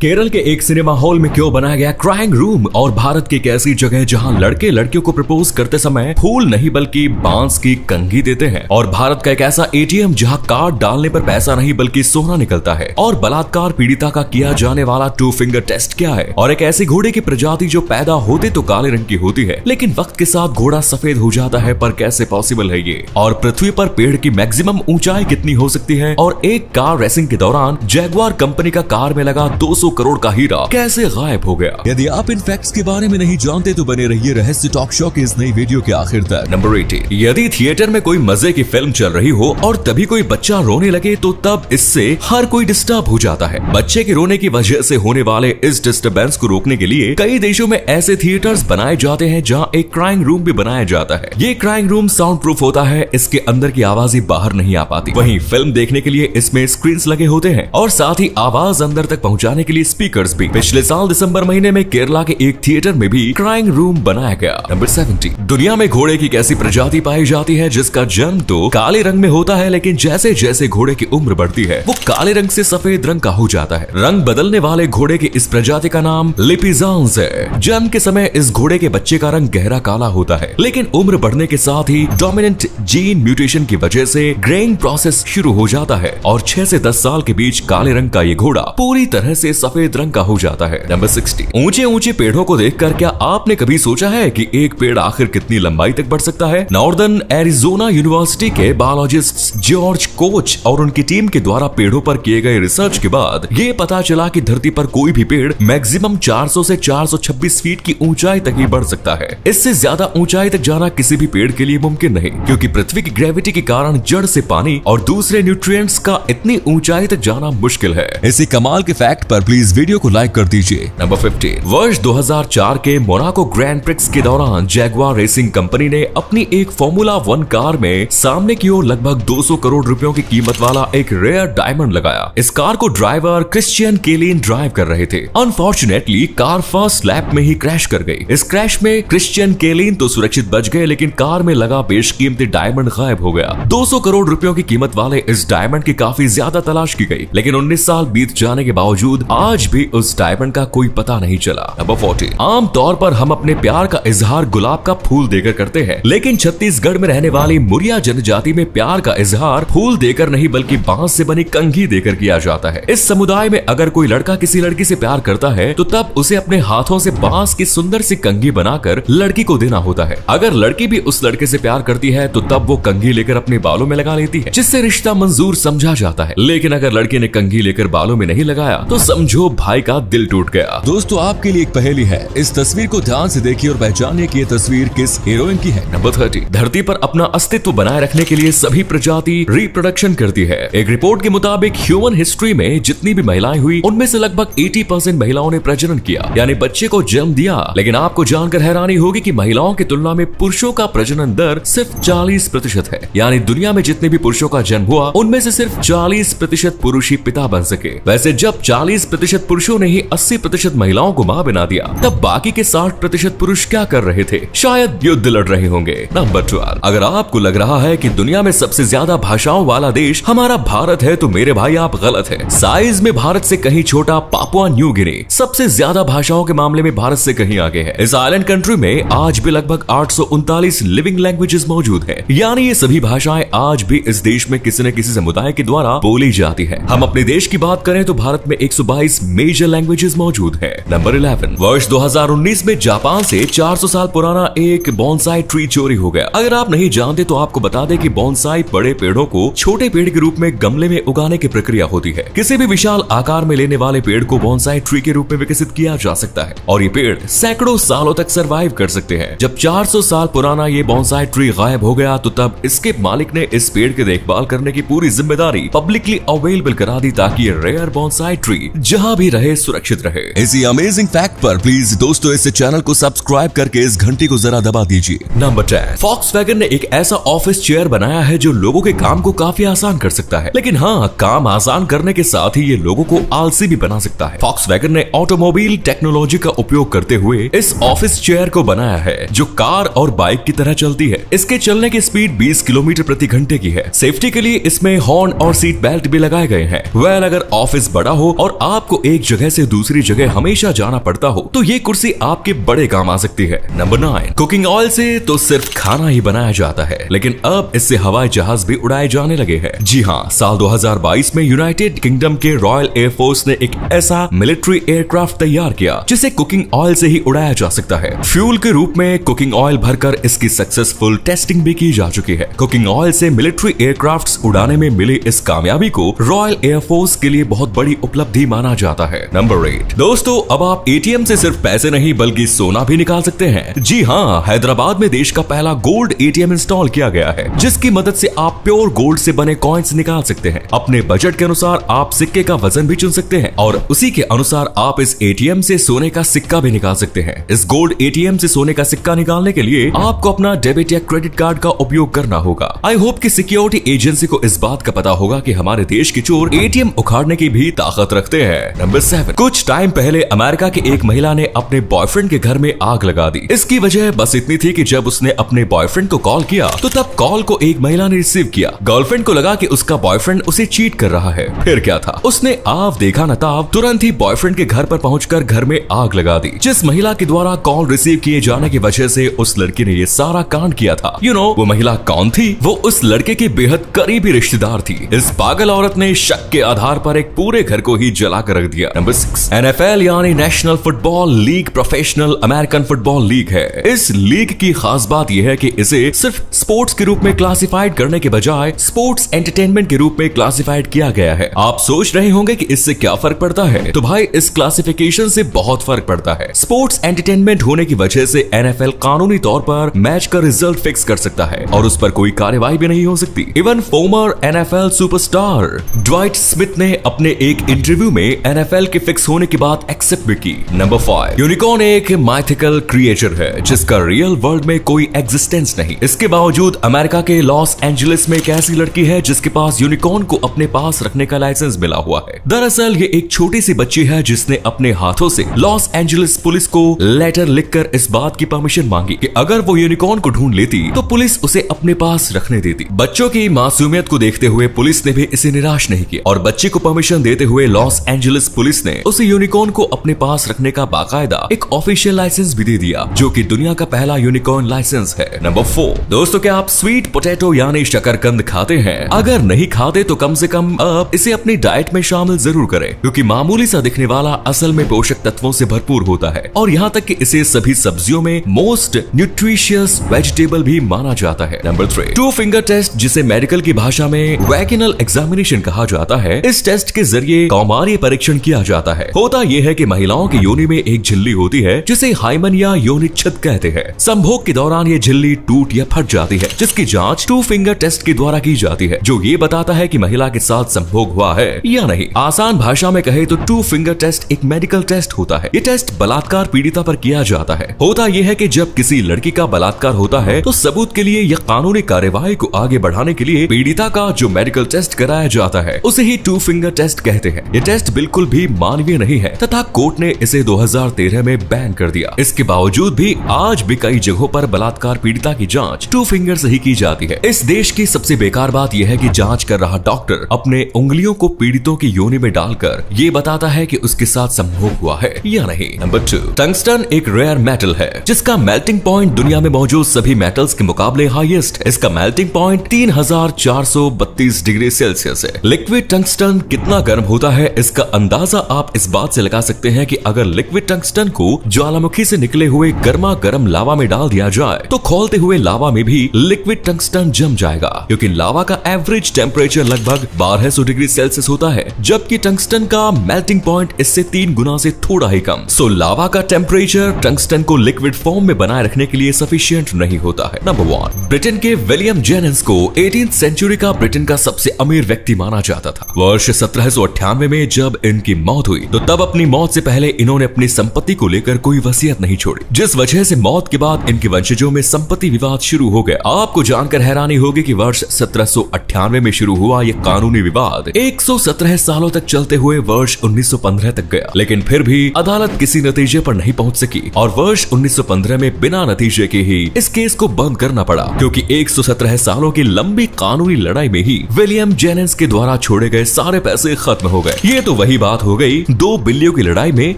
केरल के एक cinema hall में क्यों बनाया गया क्राइंग रूम और भारत की एक ऐसी जगह जहां लड़के लड़कियों को प्रपोज करते समय फूल नहीं बल्कि बांस की कंघी देते हैं, और भारत का एक ऐसा एटीएम जहां कार्ड डालने पर पैसा नहीं बल्कि सोना निकलता है, और बलात्कार पीड़िता का किया जाने वाला 2 फिंगर टेस्ट क्या है, और एक ऐसी घोड़े की प्रजाति जो पैदा होते तो काले रंग की होती है लेकिन वक्त के साथ घोड़ा सफेद हो जाता है, पर कैसे पॉसिबल है ये, और पृथ्वी पर पेड़ की मैक्सिमम ऊंचाई कितनी हो सकती है, और एक कार रेसिंग के दौरान जैगुआर कंपनी का कार में लगा 200 करोड़ का हीरा कैसे गायब हो गया। यदि आप इन फैक्ट्स के बारे में नहीं जानते तो बने रहिए रहस्य टॉक शो की इस नई वीडियो के आखिर तक। नंबर 80, यदि थिएटर में कोई मजे की फिल्म चल रही हो और तभी कोई बच्चा रोने लगे तो तब इससे हर कोई डिस्टर्ब हो जाता है। बच्चे के रोने की वजह से होने वाले इस डिस्टर्बेंस को रोकने के लिए कई देशों में ऐसे थिएटर्स बनाए जाते हैं जहां एक क्राइंग रूम भी बनाया जाता है। ये क्राइंग रूम साउंड प्रूफ होता है, इसके अंदर की आवाजें बाहर नहीं आ पाती। वहीं फिल्म देखने के लिए इसमें स्क्रीन लगे होते हैं और साथ ही आवाज अंदर तक पहुंचाने के लिए स्पीकर्स भी। पिछले साल दिसंबर महीने में केरला के एक थिएटर में भी क्राइंग रूम बनाया गया। नंबर 70, दुनिया में घोड़े की कैसी प्रजाति पाई जाती है जिसका जन्म तो काले रंग में होता है लेकिन जैसे जैसे घोड़े की उम्र बढ़ती है वो काले रंग से सफेद रंग का हो जाता है। रंग बदलने वाले घोड़े की इस प्रजाति का नाम लिपिजांस है। जन्म के समय इस घोड़े के बच्चे का रंग गहरा काला होता है लेकिन उम्र बढ़ने के साथ ही डोमिनेंट जीन म्यूटेशन की वजह से ग्रेइंग प्रोसेस शुरू हो जाता है और 6 से 10 साल के बीच काले रंग का ये घोड़ा पूरी तरह से सफेद रंग का हो जाता है। नंबर 60, ऊंचे ऊंचे पेड़ों को देखकर क्या आपने कभी सोचा है कि एक पेड़ आखिर कितनी लंबाई तक बढ़ सकता है? नॉर्दर्न एरिजोना यूनिवर्सिटी के बायोलॉजिस्ट जॉर्ज कोच और उनकी टीम के द्वारा पेड़ों पर किए गए रिसर्च के बाद ये पता चला कि धरती पर कोई भी पेड़ मैक्सिमम 400 से 426 फीट की ऊंचाई तक ही बढ़ सकता है। इससे ज्यादा ऊंचाई तक जाना किसी भी पेड़ के लिए मुमकिन नहीं, क्योंकि पृथ्वी की ग्रेविटी के कारण जड़ से पानी और दूसरे न्यूट्रिएंट्स का इतनी ऊंचाई तक जाना मुश्किल है। इसी कमाल के फैक्ट पर प्लीज वीडियो को लाइक कर दीजिए। नंबर 15, वर्ष 2004 के मोनाको ग्रैंड प्रिक्स के दौरान जैगुआर रेसिंग कंपनी ने अपनी एक फॉर्मूला 1 कार में सामने की ओर लगभग 200 करोड़ रुपयों की कीमत वाला एक रेयर डायमंड लगाया। इस कार को ड्राइवर क्रिश्चियन केलिन ड्राइव कर रहे थे। अनफॉर्चुनेटली कार फर्स्ट लैप में ही क्रैश कर गई। इस क्रैश में क्रिश्चियन केलिन तो सुरक्षित बच गए लेकिन कार में लगा बेशकीमती डायमंड गायब हो गया। 200 करोड़ रुपयों की कीमत वाले इस डायमंड की काफी ज्यादा तलाश की गई लेकिन 19 साल बीत जाने के बावजूद आज भी उस डायमंड का कोई पता नहीं चला। नंबर 40, आम तौर पर हम अपने प्यार का इजहार गुलाब का फूल देकर करते हैं लेकिन छत्तीसगढ़ में रहने वाली मुरिया जनजाति में प्यार का इजहार फूल देकर नहीं बल्कि बांस से बनी कंघी देकर किया जाता है। इस समुदाय में अगर कोई लड़का किसी लड़की से प्यार करता है तो तब उसे अपने हाथों से बांस की सुंदर सी कंघी बनाकर लड़की को देना होता है। अगर लड़की भी उस लड़के से प्यार करती है तो तब वो कंघी लेकर अपने बालों में लगा लेती है जिससे रिश्ता मंजूर समझा जाता है। लेकिन अगर लड़के ने कंघी लेकर बालों में नहीं लगाया तो समझो भाई का दिल टूट गया। दोस्तों आपके लिए एक पहेली है, इस तस्वीर को ध्यान से देखिए और पहचानिए कि ये तस्वीर किस हीरोइन की है। नंबर 30, धरती पर अपना अस्तित्व बनाए रखने के लिए सभी प्रजाति रिप्रोडक्शन करती है। एक रिपोर्ट के मुताबिक ह्यूमन हिस्ट्री में जितनी भी महिलाएं हुई उनमें से लगभग 80% महिलाओं ने प्रजनन किया यानी बच्चे को जन्म दिया। लेकिन आपको जानकर हैरानी होगी कि महिलाओं की तुलना में पुरुषों का प्रजनन दर सिर्फ 40% है, यानी दुनिया में जितने भी पुरुषों का जन्म हुआ उनमें से सिर्फ 40% पुरुष ही पिता बन सके। वैसे जब 40% पुरुषों ने ही 80% महिलाओं को मां बना दिया तब बाकी के 60% पुरुष क्या कर रहे थे? शायद युद्ध लड़ रहे होंगे। नंबर 12, अगर आपको लग रहा है कि दुनिया में सबसे ज्यादा भाषाओं वाला देश हमारा भारत है तो मेरे भाई आप गलत है। साइज में भारत से कहीं छोटा पापुआ न्यू गिनी सबसे ज्यादा भाषाओं के मामले में भारत से कहीं आगे है। इस आइलैंड कंट्री में आज भी लगभग 839 लिविंग लैंग्वेजेस मौजूद है, यानी ये सभी भाषाएं आज भी इस देश में किसी न किसी समुदाय के द्वारा बोली जाती है। हम अपने देश की बात करें तो भारत में 122 मेजर लैंग्वेजेस मौजूद है। नंबर 11, वर्ष 2019 में जापान से 400 साल पुराना एक बोनसाई ट्री चोरी हो गया। अगर आप नहीं जानते तो आपको बता दें कि बोनसाई बड़े पेड़ों को छोटे पेड़ के रूप में गमले में उगाने की प्रक्रिया होती है। किसी भी विशाल आकार में लेने वाले पेड़ को बोनसाई ट्री के रूप में विकसित किया जा सकता है और ये पेड़ सैकड़ों सालों तक सरवाइव कर सकते हैं। जब 400 साल पुराना ये बोनसाई ट्री गायब हो गया तो तब इसके मालिक ने इस पेड़ की देखभाल करने की पूरी जिम्मेदारी पब्लिकली अवेलेबल करा दी ताकि ये रेयर बोनसाई ट्री जहां भी रहे सुरक्षित रहे। इसी अमेजिंग फैक्ट पर प्लीज दोस्तों इस चैनल को सब्सक्राइब करके इस घंटी को जरा दबा दीजिए। नंबर 10, फॉक्सवैगन ने एक ऐसा ऑफिस चेयर बनाया है जो लोगों के काम को काफी आसान कर सकता है, लेकिन हाँ काम आसान करने के साथ ही ये लोगों को आलसी भी बना सकता है। फॉक्सवैगन ने ऑटोमोबाइल टेक्नोलॉजी का उपयोग करते हुए इस ऑफिस चेयर को बनाया है जो कार और बाइक की तरह चलती है। इसके चलने की स्पीड 20 किलोमीटर प्रति घंटे की है। सेफ्टी के लिए इसमें हॉर्न और सीट बेल्ट भी लगाए गए हैं। वेल अगर ऑफिस बड़ा हो और आपको आपको एक जगह से दूसरी जगह हमेशा जाना पड़ता हो तो ये कुर्सी आपके बड़े काम आ सकती है। नंबर 9, कुकिंग ऑयल से तो सिर्फ खाना ही बनाया जाता है, लेकिन अब इससे हवाई जहाज भी उड़ाए जाने लगे हैं। जी हाँ, साल 2022 में यूनाइटेड किंगडम के रॉयल एयरफोर्स ने एक ऐसा मिलिट्री एयरक्राफ्ट तैयार किया जिसे कुकिंग ऑयल से ही उड़ाया जा सकता है। फ्यूल के रूप में कुकिंग ऑयल भरकर इसकी सक्सेसफुल टेस्टिंग भी की जा चुकी है। कुकिंग ऑयल से मिलिट्री एयरक्राफ्ट्स उड़ाने में मिली इस कामयाबी को रॉयल एयरफोर्स के लिए बहुत बड़ी उपलब्धि माना जाता है। नंबर 8, दोस्तों अब आप एटीएम से सिर्फ पैसे नहीं बल्कि सोना भी निकाल सकते हैं। जी हाँ, हैदराबाद में देश का पहला गोल्ड एटीएम इंस्टॉल किया गया है जिसकी मदद से आप प्योर गोल्ड से बने कॉइन्स निकाल सकते हैं। अपने बजट के अनुसार आप सिक्के का वजन भी चुन सकते हैं और उसी के अनुसार आप इस एटीएम से सोने का सिक्का भी निकाल सकते हैं। इस गोल्ड एटीएम से सोने का सिक्का निकालने के लिए आपको अपना डेबिट या क्रेडिट कार्ड का उपयोग करना होगा। आई होप कि सिक्योरिटी एजेंसी को इस बात का पता होगा कि हमारे देश के चोर एटीएम उखाड़ने की भी ताकत रखते हैं। नंबर 7, कुछ टाइम पहले अमेरिका की एक महिला ने अपने बॉयफ्रेंड के घर में आग लगा दी। इसकी वजह बस इतनी थी कि जब उसने अपने बॉयफ्रेंड को कॉल किया तो तब कॉल को एक महिला ने रिसीव किया। गर्लफ्रेंड को लगा कि उसका बॉयफ्रेंड उसे चीट कर रहा है। फिर क्या था, उसने आव देखा न ताव तुरंत ही बॉयफ्रेंड के घर पर पहुंचकर घर में आग लगा दी। जिस महिला के द्वारा कॉल रिसीव किए जाने की वजह से उस लड़की ने ये सारा कांड किया था। वो महिला कौन थी? वो उस लड़के की बेहद करीबी रिश्तेदार थी। इस पागल औरत ने शक के आधार पर एक पूरे घर को ही जला कर रख दिया। नंबर 6, NFL यानी national football league professional American football league है। इस लीग की खास बात यह है कि इसे सिर्फ स्पोर्ट्स के रूप में क्लासिफाइड करने के बजाय स्पोर्ट्स एंटरटेनमेंट के रूप में क्लासिफाइड किया गया है। आप सोच रहे होंगे कि इससे क्या फर्क पड़ता है, तो भाई इस क्लासिफिकेशन से बहुत फर्क पड़ता है। स्पोर्ट्स एंटरटेनमेंट होने की वजह से NFL कानूनी तौर पर मैच का रिजल्ट फिक्स कर सकता है और उस पर कोई कार्रवाई भी नहीं हो सकती। Even farmer NFL superstar Dwight Smith ने अपने एक इंटरव्यू में NFL के फिक्स होने की बात एक्सेप्ट भी की। नंबर 5, यूनिकॉर्न एक माइथिकल क्रिएचर है जिसका रियल वर्ल्ड में कोई एग्जिस्टेंस नहीं। इसके बावजूद अमेरिका के लॉस एंजलिस में एक ऐसी लड़की है जिसके पास यूनिकॉर्न को अपने पास रखने का लाइसेंस मिला हुआ है। दरअसल ये एक छोटी सी बच्ची है जिसने अपने हाथों से लॉस एंजलिस पुलिस को लेटर लिखकर इस बात की परमिशन मांगी कि अगर वो यूनिकॉर्न को ढूंढ लेती तो पुलिस उसे अपने पास रखने देती। बच्चों की मासूमियत को देखते हुए पुलिस ने भी इसे निराश नहीं किया और बच्ची को परमिशन देते हुए लॉस एंजलिस पुलिस ने उसे यूनिकॉर्न को अपने पास रखने का बाकायदा एक ऑफिशियल लाइसेंस भी दे दिया, जो कि दुनिया का पहला यूनिकॉर्न लाइसेंस है। नंबर 4, दोस्तों क्या आप स्वीट पोटैटो यानी शकरकंद खाते हैं? अगर नहीं खाते तो कम से कम आप इसे अपनी डाइट में शामिल जरूर करें, क्योंकि मामूली सा दिखने वाला असल में पोषक तत्वों से भरपूर होता है और यहाँ तक कि इसे सभी सब्जियों में मोस्ट न्यूट्रिशियस वेजिटेबल भी माना जाता है। नंबर 3, 2 फिंगर टेस्ट, जिसे मेडिकल की भाषा में वैगिनल एग्जामिनेशन कहा जाता है। इस टेस्ट के जरिए कौमार्य परीक्षण किया जाता है। होता यह है कि महिलाओं की योनि में एक झिल्ली होती है जिसे हाइमन या योनिच्छिद कहते हैं। संभोग के दौरान ये झिल्ली टूट या फट जाती है, जिसकी जांच 2 फिंगर टेस्ट के द्वारा की जाती है, जो ये बताता है कि महिला के साथ संभोग हुआ है या नहीं। आसान भाषा में कहे तो 2 फिंगर टेस्ट एक मेडिकल टेस्ट होता है। ये टेस्ट बलात्कार पीड़िता पर किया जाता है। होता यह है कि जब किसी लड़की का बलात्कार होता है तो सबूत के लिए या कानूनी कार्यवाही को आगे बढ़ाने के लिए पीड़िता का जो मेडिकल टेस्ट कराया जाता है उसे ही 2 फिंगर टेस्ट कहते हैं। ये टेस्ट बिल्कुल भी मानवीय नहीं है तथा कोर्ट ने इसे 2013 में बैन कर दिया। इसके बावजूद भी आज भी कई जगहों पर बलात्कार पीड़िता की जांच 2 फिंगर से ही की जाती है। इस देश की सबसे बेकार बात यह है कि जांच कर रहा डॉक्टर अपने उंगलियों को पीड़ितों की योनि में डालकर ये बताता है कि उसके साथ संभोग हुआ है या नहीं। नंबर 2, टंगस्टन एक रेयर मेटल है जिसका मेल्टिंग पॉइंट दुनिया में मौजूद सभी मेटल्स के मुकाबले हाईएस्ट है। इसका मेल्टिंग पॉइंट 3432 डिग्री सेल्सियस है। लिक्विड टंगस्टन कितना गर्म होता है इसका अंदाजा आप इस बात से लगा सकते हैं कि अगर लिक्विड टंगस्टन को ज्वालामुखी से निकले हुए गर्मा गर्म लावा में डाल दिया जाए तो खौलते हुए लावा में भी लिक्विड टंगस्टन जम जाएगा, क्योंकि लावा का एवरेज टेम्परेचर लगभग 1200 डिग्री सेल्सियस होता है, जबकि टंगस्टन का मेल्टिंग पॉइंट इससे 3 गुना से थोड़ा ही कम। सो लावा का टेम्परेचर टंगस्टन को लिक्विड फॉर्म में बनाए रखने के लिए सफिशिएंट नहीं होता है। नंबर 1, ब्रिटेन के विलियम जेनिंग्स को 18th सेंचुरी का ब्रिटेन का सबसे अमीर व्यक्ति माना जाता था। वर्ष 1798 में जब इनकी मौत हुई तो तब अपनी मौत से पहले इन्होंने अपनी संपत्ति को लेकर कोई वसीयत नहीं छोड़ी, जिस वजह से मौत के बाद इनके वंशजों में संपत्ति विवाद शुरू हो गया। आपको जानकर हैरानी होगी कि वर्ष 1798 में शुरू हुआ यह कानूनी विवाद 117 सालों तक चलते हुए वर्ष 1915 तक गया, लेकिन फिर भी अदालत किसी नतीजे पर नहीं पहुंच सकी और वर्ष 1915 में बिना नतीजे के ही इस केस को बंद करना पड़ा, क्योंकि 117 सालों की लंबी कानूनी लड़ाई में ही विलियम जेनिंग्स के द्वारा छोड़े गए सारे पैसे खत्म हो गए। ये तो वही वही बात हो गई, 2 बिल्लियों की लड़ाई में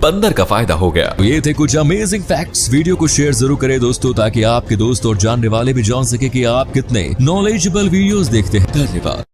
बंदर का फायदा हो गया। तो ये थे कुछ अमेजिंग फैक्ट्स। वीडियो को शेयर जरूर करें दोस्तों, ताकि आपके दोस्त और जानने वाले भी जान सके कि आप कितने नॉलेजेबल वीडियोस देखते हैं। धन्यवाद।